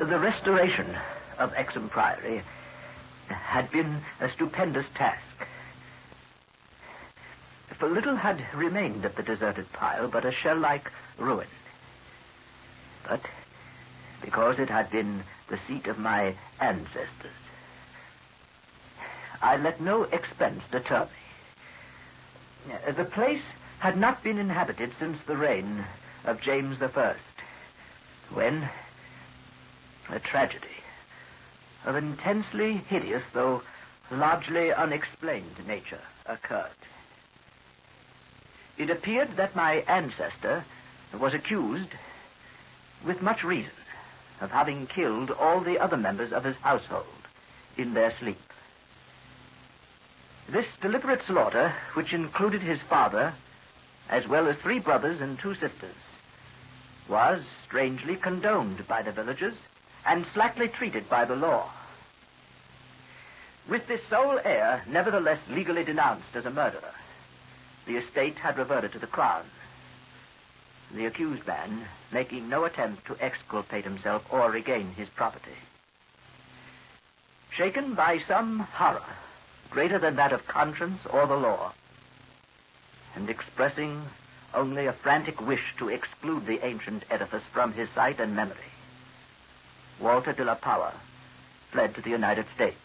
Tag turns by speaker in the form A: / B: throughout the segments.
A: The restoration of Exham Priory had been a stupendous task. For little had remained of the deserted pile but a shell-like ruin. But because it had been the seat of my ancestors, I let no expense deter me. The place had not been inhabited since the reign of James I, when a tragedy of intensely hideous, though largely unexplained nature occurred. It appeared that my ancestor was accused, with much reason, of having killed all the other members of his household in their sleep. This deliberate slaughter, which included his father, as well as 3 brothers and 2 sisters, was strangely condoned by the villagers and slackly treated by the law. With this sole heir nevertheless legally denounced as a murderer, the estate had reverted to the crown, the accused man making no attempt to exculpate himself or regain his property. Shaken by some horror greater than that of conscience or the law, and expressing only a frantic wish to exclude the ancient edifice from his sight and memory, Walter de la Power fled to the United States,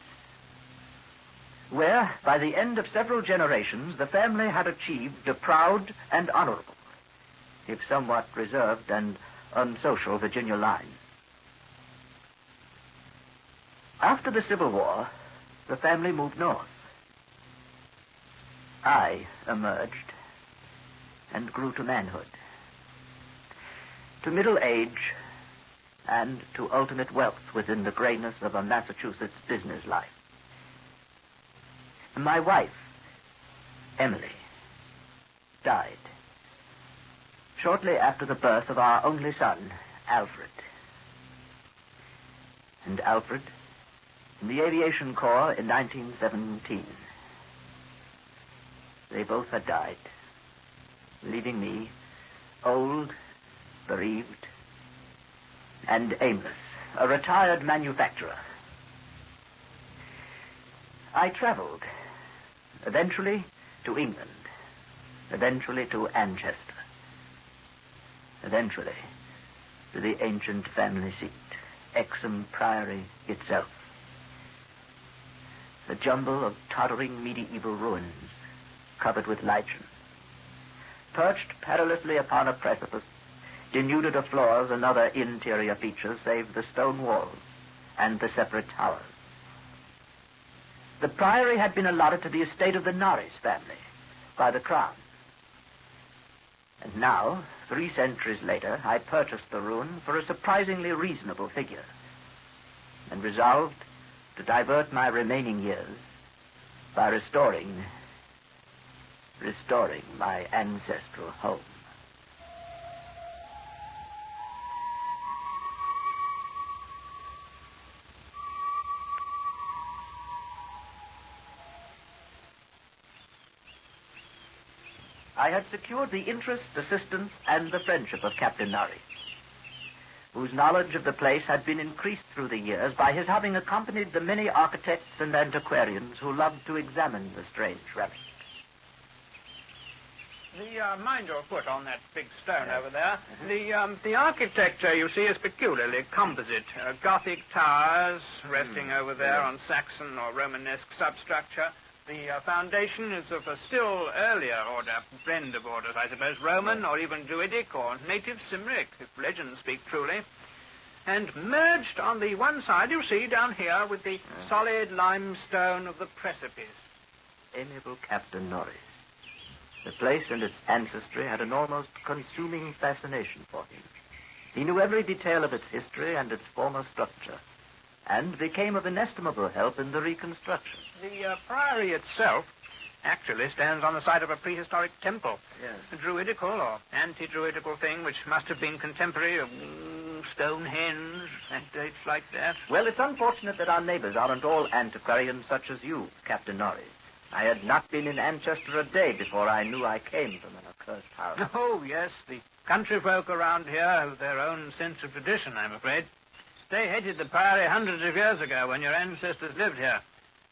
A: where, by the end of several generations, the family had achieved a proud and honorable, if somewhat reserved and unsocial, Virginia line. After the Civil War, the family moved north. I emerged and grew to manhood, to middle age, and to ultimate wealth within the grayness of a Massachusetts business life. My wife, Emily, died shortly after the birth of our only son, Alfred. And Alfred, in the Aviation Corps in 1917. They both had died, leaving me old, bereaved, and aimless, a retired manufacturer. I traveled, eventually to England, eventually to Anchester, eventually to the ancient family seat, Exham Priory itself. The jumble of tottering medieval ruins covered with lichen, perched perilously upon a precipice, denuded of floors and other interior features save the stone walls and the separate towers. The priory had been allotted to the estate of the Norris family by the crown. And now, 3 centuries later, I purchased the ruin for a surprisingly reasonable figure, and resolved to divert my remaining years by restoring my ancestral home. I had secured the interest, assistance, and the friendship of Captain Norris, whose knowledge of the place had been increased through the years by his having accompanied the many architects and antiquarians who loved to examine the strange relics.
B: Mind your foot on that big stone over there. The architecture, you see, is peculiarly composite. Gothic towers resting over there on Saxon or Romanesque substructure. The foundation is of a still earlier order, blend of orders, I suppose, Roman or even Druidic or native Cymric, if legends speak truly. And merged on the one side, you see, down here, with the solid limestone of the precipice.
A: Amiable Captain Norris. The place and its ancestry had an almost consuming fascination for him. He knew every detail of its history and its former structure, and became of inestimable help in the reconstruction.
B: The priory itself actually stands on the site of a prehistoric temple.
A: Yes.
B: A druidical or anti-druidical thing which must have been contemporary of Stonehenge and dates like that.
A: Well, it's unfortunate that our neighbors aren't all antiquarians such as you, Captain Norris. I had not been in Anchester a day before I knew I came from an accursed house.
B: Oh, yes, the country folk around here have their own sense of tradition, I'm afraid. They hated the priory hundreds of years ago when your ancestors lived here.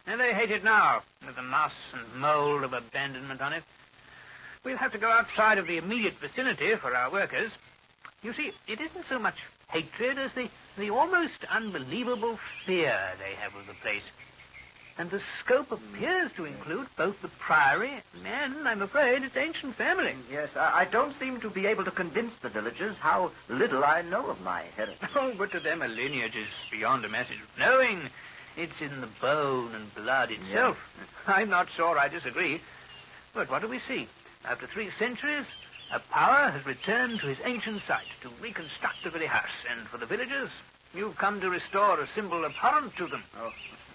B: And they hate it now, with the moss and mold of abandonment on it. We'll have to go outside of the immediate vicinity for our workers. You see, it isn't so much hatred as the almost unbelievable fear they have of the place. And the scope appears to include both the priory and, I'm afraid, its ancient family.
A: Yes, I don't seem to be able to convince the villagers how little I know of my heritage.
B: Oh, but to them a lineage is beyond a message of knowing. It's in the bone and blood itself. Yes. I'm not sure I disagree. But what do we see? After 3 centuries, a power has returned to his ancient site to reconstruct the very house. And for the villagers, you've come to restore a symbol abhorrent to them. Oh.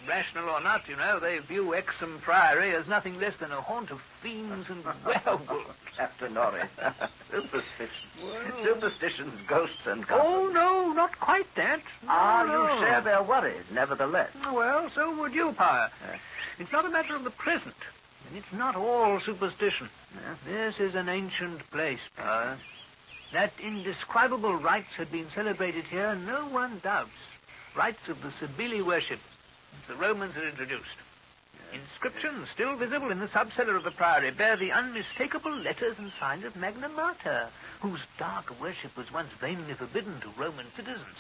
B: Rational or not, they view Exham Priory as nothing less than a haunt of fiends and werewolves.
A: Captain Norris. Superstitions, ghosts, and
B: Oh, no, not quite that. No.
A: You share their worries, nevertheless.
B: Well, so would you, Power. It's not a matter of the present, and it's not all superstition. This is an ancient place, Power. That indescribable rites had been celebrated here, no one doubts. Rites of the Cybele worship the Romans had introduced. Inscriptions, still visible in the subcellar of the priory, bear the unmistakable letters and signs of Magna Mater, whose dark worship was once vainly forbidden to Roman citizens.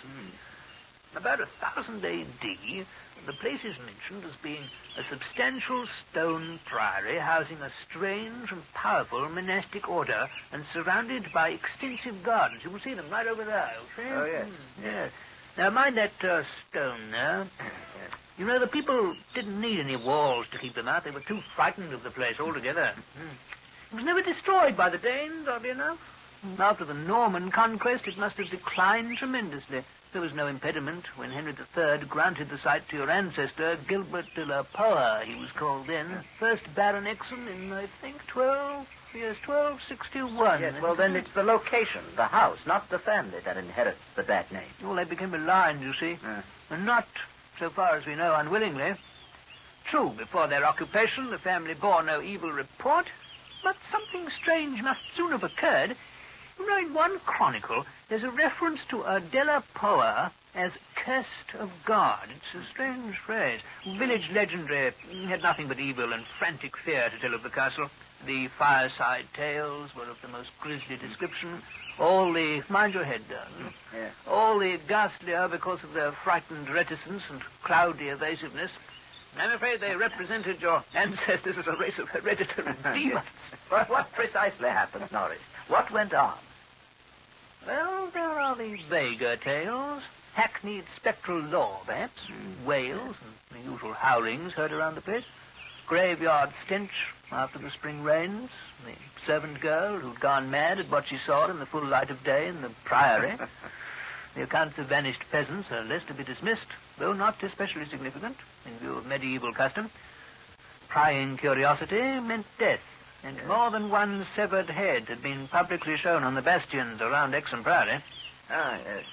B: About 1000 A.D., the place is mentioned as being a substantial stone priory housing a strange and powerful monastic order and surrounded by extensive gardens. You will see them right over there.
A: Oh, yes.
B: Yes. Now, mind that stone there. The people didn't need any walls to keep them out. They were too frightened of the place altogether. It was never destroyed by the Danes, oddly enough. After the Norman conquest, it must have declined tremendously. There was no impediment when Henry III granted the site to your ancestor, Gilbert de la Poer, he was called then, first Baron Exham in, I think, 1261.
A: Yes, well, then it's the location, the house, not the family that inherits the bad name.
B: Well, they became aligned, you see, and not, so far as we know, unwillingly. True, before their occupation, the family bore no evil report, but something strange must soon have occurred. In one chronicle, there's a reference to a de la Poer as cursed of God. It's a strange phrase. Village legendary had nothing but evil and frantic fear to tell of the castle. The fireside tales were of the most grisly description. Mind your head down.
A: Yeah.
B: All the ghastlier because of their frightened reticence and cloudy evasiveness. I'm afraid they represented your ancestors as a race of hereditary demons.
A: Well, what precisely happened, Norris? What went on?
B: Well, there are the vaguer tales. Hackneyed spectral lore, perhaps. Wails and the usual howlings heard around the place. Graveyard stench after the spring rains. The servant girl who'd gone mad at what she saw in the full light of day in the priory. The accounts of vanished peasants are less to be dismissed, though not especially significant in view of medieval custom. Prying curiosity meant death, and more than one severed head had been publicly shown on the bastions around Exham Priory.
A: Yes.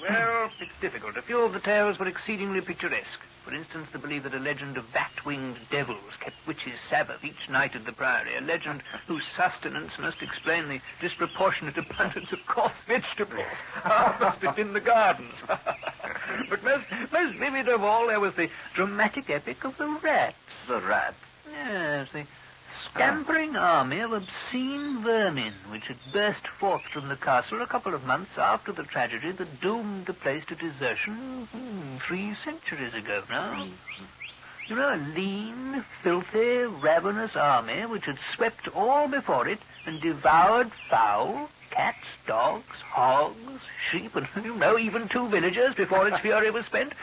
B: Well, it's difficult. A few of the tales were exceedingly picturesque. For instance, the belief that a legend of bat-winged devils kept witches' Sabbath each night at the priory, a legend whose sustenance must explain the disproportionate abundance of coarse vegetables harvested in the gardens. But most vivid of all, there was the dramatic epic of the rats.
A: The rats?
B: Yes, the scampering army of obscene vermin which had burst forth from the castle a couple of months after the tragedy that doomed the place to desertion 3 centuries ago now. A lean, filthy, ravenous army which had swept all before it and devoured fowl, cats, dogs, hogs, sheep, and, even 2 villagers before its fury was spent.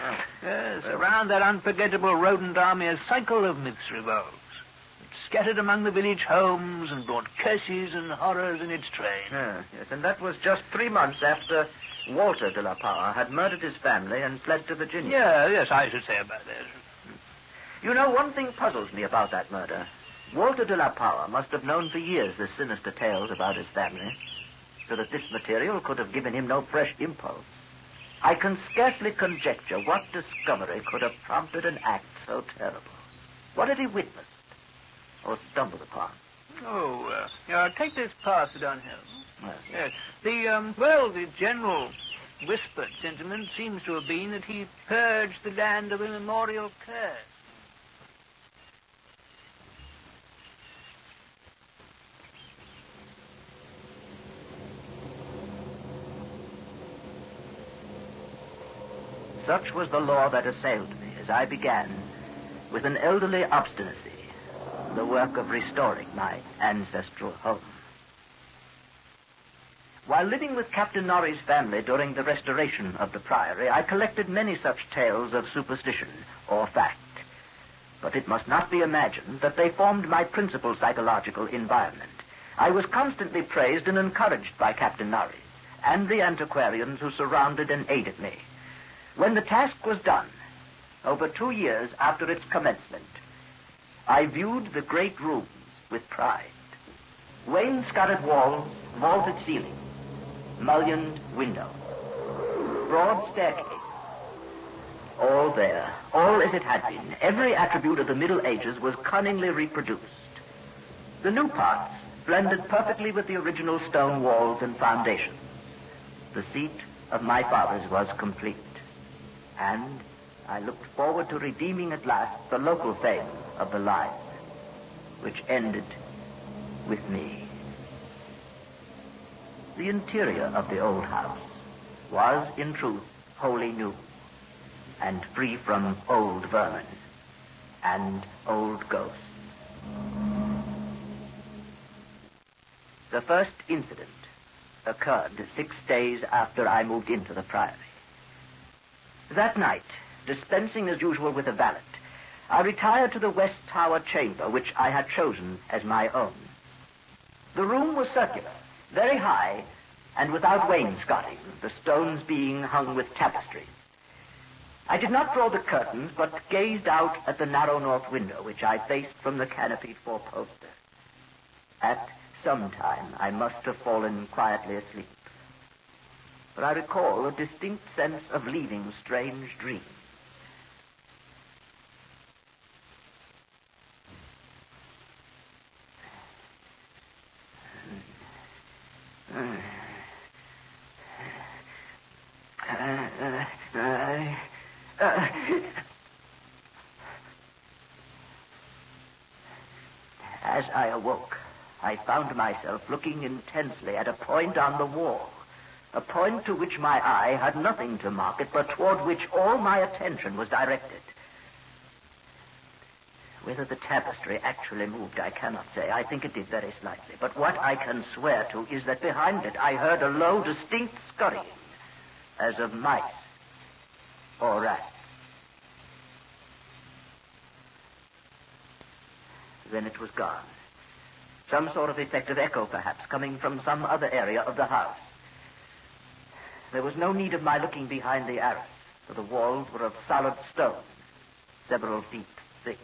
B: Yes, around that unforgettable rodent army a cycle of myths revolves. Scattered among the village homes and brought curses and horrors in its train.
A: Yes, and that was just 3 months after Walter de la Poer had murdered his family and fled to Virginia.
B: Yes, I should say about that.
A: One thing puzzles me about that murder. Walter de la Poer must have known for years the sinister tales about his family, so that this material could have given him no fresh impulse. I can scarcely conjecture what discovery could have prompted an act so terrible. What had he witnessed? Or stumbled upon?
B: Take this path downhill.
A: Yes.
B: The general whispered sentiment seems to have been that he purged the land of immemorial curse.
A: Such was the law that assailed me as I began, with an elderly obstinacy, the work of restoring my ancestral home. While living with Captain Norrie's family during the restoration of the priory, I collected many such tales of superstition or fact. But it must not be imagined that they formed my principal psychological environment. I was constantly praised and encouraged by Captain Norries and the antiquarians who surrounded and aided me. When the task was done, over 2 years after its commencement, I viewed the great rooms with pride. Wainscoted walls, vaulted ceilings, mullioned windows, broad staircase. All there, all as it had been, every attribute of the Middle Ages was cunningly reproduced. The new parts blended perfectly with the original stone walls and foundations. The seat of my fathers was complete, and I looked forward to redeeming at last the local fame of the line, which ended with me. The interior of the old house was, in truth, wholly new, and free from old vermin and old ghosts. The first incident occurred 6 days after I moved into the priory. That night, dispensing as usual with a valet, I retired to the West Tower chamber, which I had chosen as my own. The room was circular, very high, and without wainscoting, the stones being hung with tapestry. I did not draw the curtains, but gazed out at the narrow north window, which I faced from the canopied four-poster. At some time, I must have fallen quietly asleep, but I recall a distinct sense of leaving strange dreams. As I awoke, I found myself looking intensely at a point on the wall, a point to which my eye had nothing to market, but toward which all my attention was directed. Whether the tapestry actually moved, I cannot say. I think it did very slightly. But what I can swear to is that behind it I heard a low, distinct scurrying, as of mice or rats. Then it was gone. Some sort of effect of echo, perhaps, coming from some other area of the house. There was no need of my looking behind the arras, for the walls were of solid stone, several feet thick.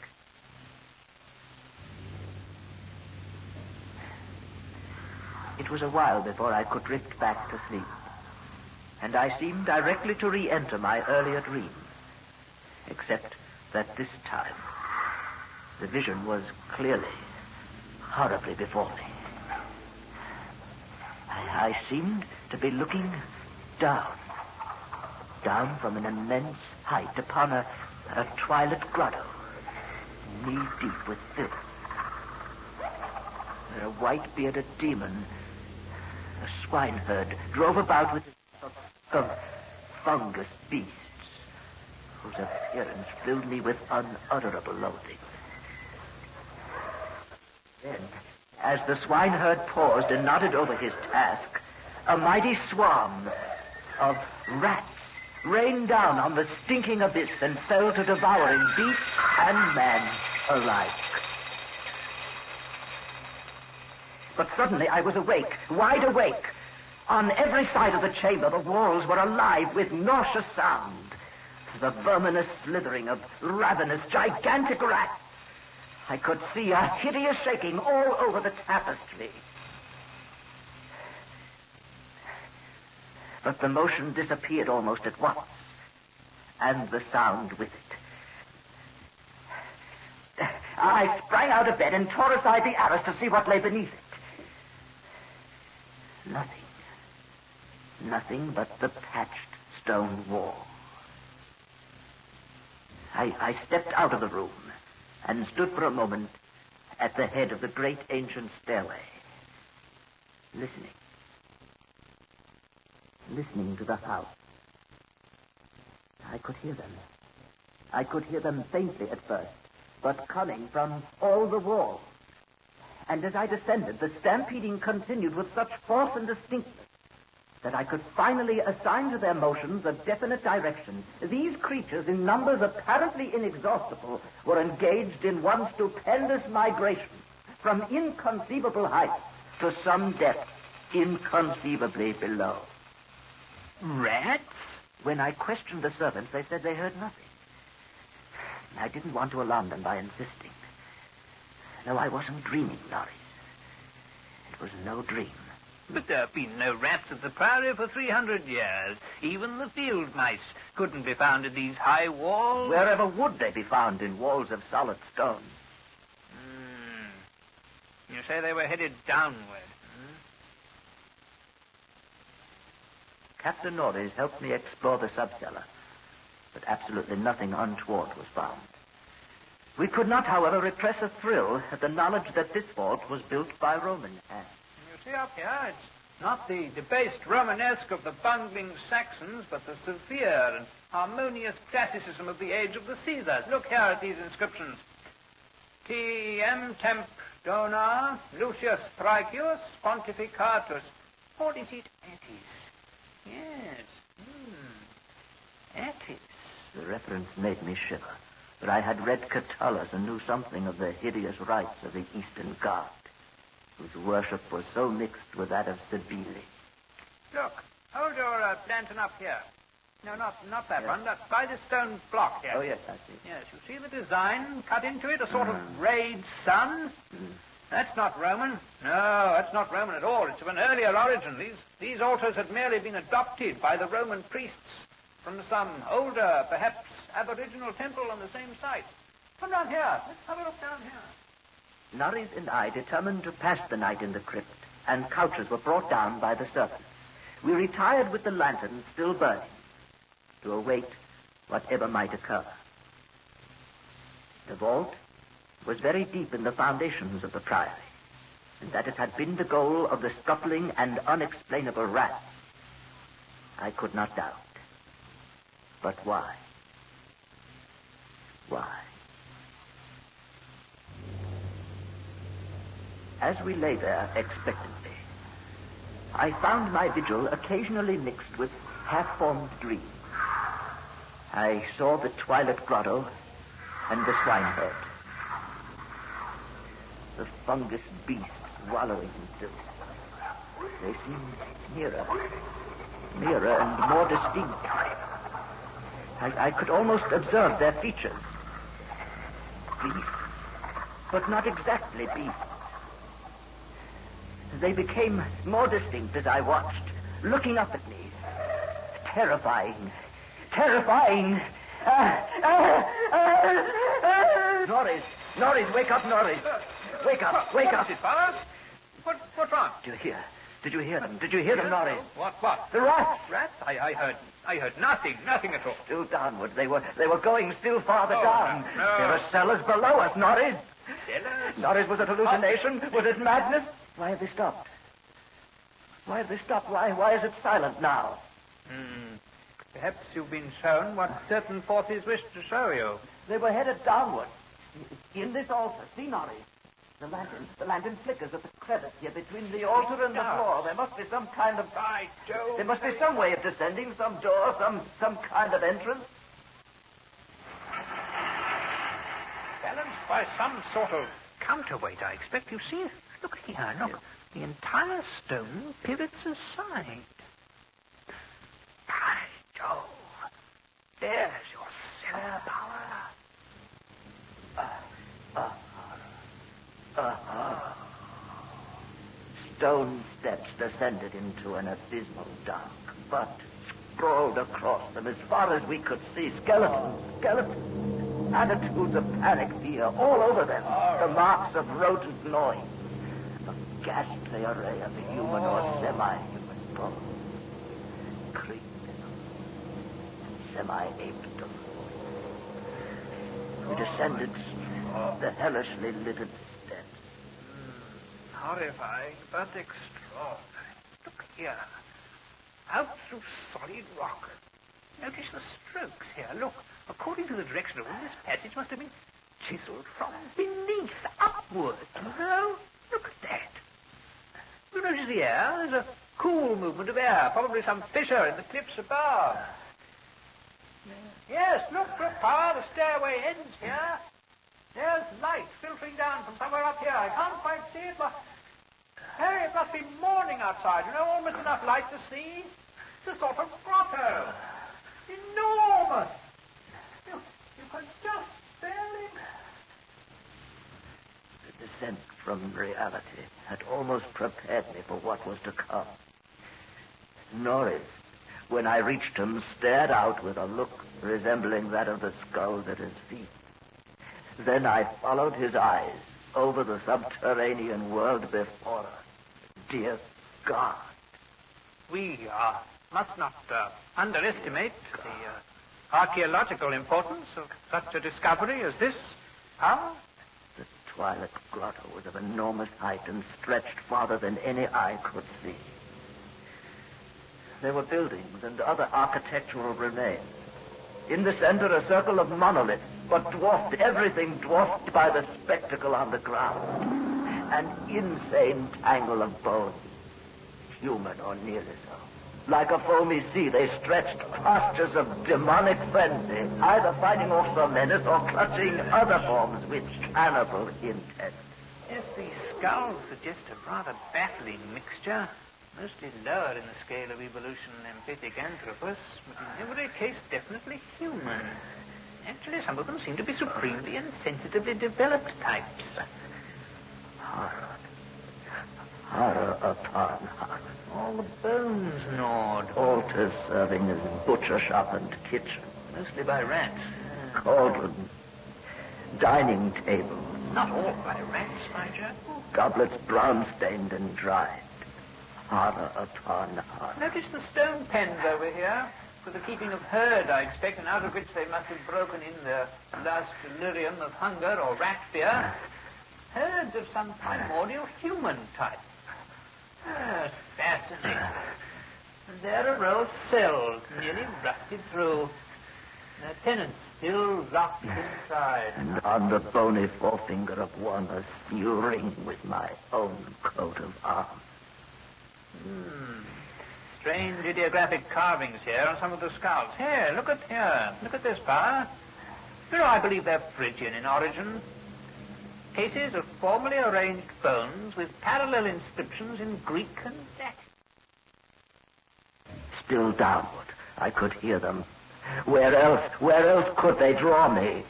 A: It was a while before I could drift back to sleep, and I seemed directly to re-enter my earlier dream, except that this time the vision was clearly, horribly before me. I seemed to be looking down from an immense height upon a twilit grotto, knee-deep with filth, where a white-bearded demon, a swineherd, drove about with of fungus beasts, whose appearance filled me with unutterable loathing. Then, as the swineherd paused and nodded over his task, a mighty swarm of rats rained down on the stinking abyss and fell to devouring beast and man alike. But suddenly I was awake, wide awake. On every side of the chamber, the walls were alive with nauseous sound, the verminous slithering of ravenous, gigantic rats. I could see a hideous shaking all over the tapestry. But the motion disappeared almost at once, and the sound with it. I sprang out of bed and tore aside the arras to see what lay beneath it. Nothing. Nothing but the patched stone wall. I stepped out of the room and stood for a moment at the head of the great ancient stairway, listening to the house. I could hear them. I could hear them faintly at first, but coming from all the walls. And as I descended, the stampeding continued with such force and distinctness that I could finally assign to their motions a definite direction. These creatures, in numbers apparently inexhaustible, were engaged in one stupendous migration from inconceivable heights to some depth inconceivably below.
B: Rats?
A: When I questioned the servants, they said they heard nothing. I didn't want to alarm them by insisting. No, I wasn't dreaming, Norris. It was no dream.
B: But there have been no rats at the Priory for 300 years. Even the field mice couldn't be found in these high walls.
A: Wherever would they be found in walls of solid stone?
B: You say they were headed downward.
A: Captain Norris helped me explore the subcellar, but absolutely nothing untoward was found. We could not, however, repress a thrill at the knowledge that this vault was built by Roman hands.
B: You see up here, it's not the debased Romanesque of the bungling Saxons, but the severe and harmonious classicism of the age of the Caesars. Look here at these inscriptions. T.M. Temp Dona Lucius Praecius Pontificatus. What is it? Attis. Yes. Attis.
A: The reference made me shiver, but I had read Catullus and knew something of the hideous rites of the Eastern God, whose worship was so mixed with that of Cybele.
B: Look, hold your lantern up here. No, not that one. That's by this stone block here.
A: Oh, yes, I see.
B: Yes, you see the design cut into it? A sort of rayed sun? That's not Roman. No, that's not Roman at all. It's of an earlier origin. These altars had merely been adopted by the Roman priests from some older, perhaps aboriginal temple on the same site. Come down here. Let's have a look down here.
A: Norris and I determined to pass the night in the crypt, and couches were brought down by the servants. We retired with the lanterns still burning to await whatever might occur. The vault was very deep in the foundations of the priory, and that it had been the goal of the scuffling and unexplainable rats, I could not doubt. But why? Why? As we lay there expectantly, I found my vigil occasionally mixed with half-formed dreams. I saw the twilit grotto and the swineherd, the fungus beasts wallowing in filth. They seemed nearer and more distinct. I could almost observe their features. Beast, but not exactly beast. They became more distinct as I watched, looking up at me. Terrifying. Norris, wake up, Norris. Wake up.
B: What is it, fellas? What's wrong?
A: Did you hear them? Did you hear them, Norris?
B: What?
A: The rats.
B: Rats? I heard nothing at all.
A: Still downward. They were going still farther down.
B: No.
A: There are cellars below us, Norris.
B: Cellars?
A: Norris, was it hallucination? Was it madness? Why have they stopped? Why is it silent now?
B: Perhaps you've been shown what certain forces wish to show you.
A: They were headed downward. In this altar. See, Norris? The lantern flickers at the crevice here between the altar and the floor. There must be some kind of...
B: By Jove!
A: There must be some way of descending, some door, some kind of entrance.
B: Balanced by some sort of counterweight, I expect. You see? Look here, look. Yes. The entire stone pivots aside. By Jove! There's your cellar power.
A: Stone steps descended into an abysmal dark, but sprawled across them as far as we could see. Skeletons. Attitudes of panic fear all over them. The marks of rodent noise. A ghastly array of human or semi-human bones. creaked, semi-aped them. We descended the hellishly littered steps.
B: Horrifying, but extraordinary. Look here. Out through solid rock. Notice the strokes here. Look, according to the direction of all this passage must have been chiseled from beneath upward. No? Look at that. You notice the air? There's a cool movement of air. Probably some fissure in the cliffs above. Yes, look, Pa, the stairway ends here. There's light filtering down from somewhere up here. I can't quite see it, but... Hey, it must be morning outside. You know, almost enough light to see. It's a sort of grotto. Enormous. You can just barely...
A: The descent from reality had almost prepared me for what was to come. Norris, when I reached him, stared out with a look resembling that of the skulls at his feet. Then I followed his eyes over the subterranean world before us. Dear God.
B: We must not underestimate the archaeological importance of such a discovery as this.
A: The Twilit Grotto was of enormous height and stretched farther than any eye could see. There were buildings and other architectural remains. In the center, a circle of monoliths, but dwarfed, everything dwarfed by the spectacle on the ground. An insane tangle of bones, human or nearly so. Like a foamy sea, they stretched postures of demonic frenzy, either fighting off some menace or clutching other forms with cannibal intent.
B: Yes, these skulls suggest a rather baffling mixture. Mostly lower in the scale of evolution than Pithecanthropus, but in every case definitely human. Actually, some of them seem to be supremely and sensitively developed types.
A: Horror upon horror.
B: All the bones gnawed.
A: Altars serving as butcher shop and kitchen.
B: Mostly by rats.
A: Cauldrons. Dining tables.
B: Not all by rats, my Jack.
A: Goblets brown-stained and dried. Horror upon horror.
B: Notice the stone pens over here, for the keeping of herd, I expect, and out of which they must have broken in their last delirium of hunger or rat fear. Herds of some primordial human type. Yes, fascinating. And there are a row of cells, nearly rusted through. Their tenants still locked inside.
A: And on the bony forefinger of one, a steel ring with my own coat of arms.
B: Strange ideographic carvings here on some of the skulls. Here, look at this, Pa. You know, I believe they're Phrygian in origin. Cases of formally arranged bones with parallel inscriptions in Greek and Latin.
A: Still downward, I could hear them. Where else could they draw me?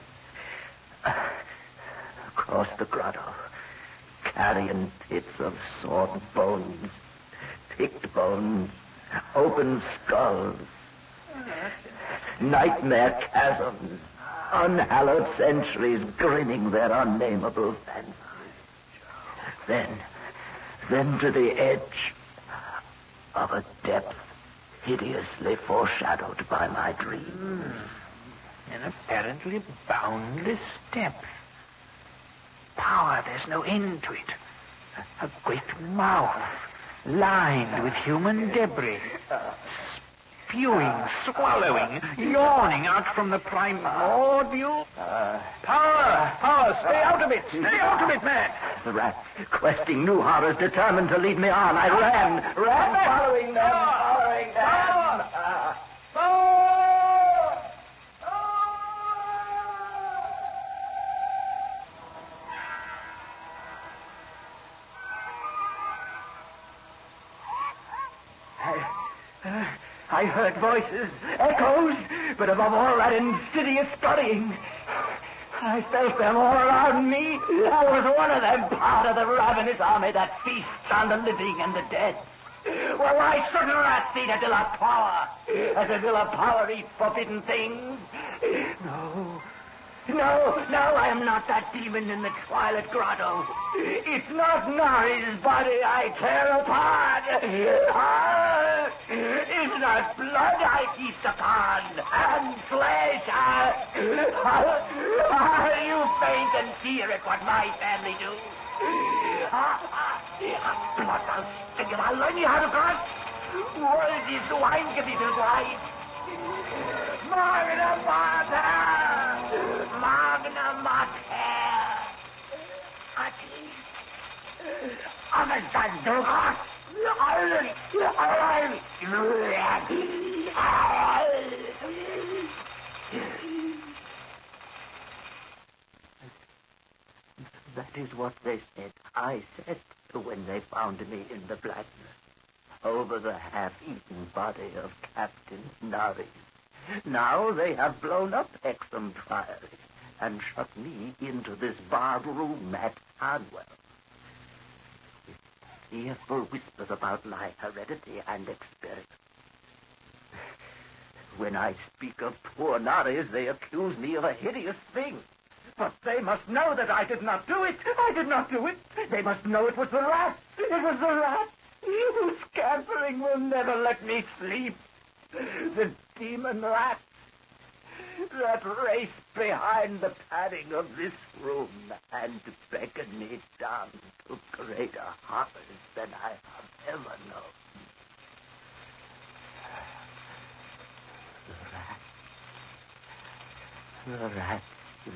A: Across the grotto, carrion pits of sawed bones, picked bones, open skulls, nightmare chasms, unhallowed centuries grinning their unnameable fancies. Then to the edge of a depth hideously foreshadowed by my dreams.
B: An apparently boundless depth. Power, there's no end to it. A great mouth, lined with human debris. Spewing, swallowing, yawning out from the primordial... Power, stay out of it, man!
A: The rats, questing new horrors, determined to lead me on. I ran, following them. I heard voices, echoes, but above all that insidious scurrying. I felt them all around me. I was one of them, part of the ravenous army that feasts on the living and the dead. Well, why shouldn't rats eat a deal of power? As a deal of power eat forbidden things? No, I am not that demon in the Twilit Grotto. It's not Nari's body I tear apart. In the blood I feast upon, and flesh, you faint and tear at what my family do. Blood, I'll stick it, I'll learn you how to grunt. Words is wine cathedral wine. Magna Mater! Magna Mater! Amazanduga! That is what they said. I said when they found me in the blackness, over the half-eaten body of Captain Norris. Now they have blown up Hexham Priory and shut me into this barred room at Hanwell. With fearful whispers about my heredity and experience. When I speak of poor Norris, they accuse me of a hideous thing. But they must know that I did not do it. I did not do it. They must know it was the rat. It was the rat whose scampering will never let me sleep. The demon rat that raced behind the padding of this room and beckoned me down to greater horrors than I have ever known. The rat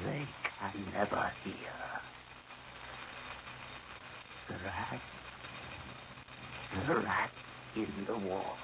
A: they can never hear. The rat in the wall.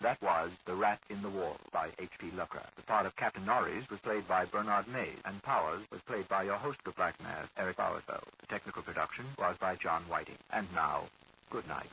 C: That was The Rat in the Wall by H.P. Lovecraft. The part of Captain Norris was played by Bernard Mays, and Powers was played by your host of Black Mass, Eric Bauerfeld. The technical production was by John Whiting. And now, good night.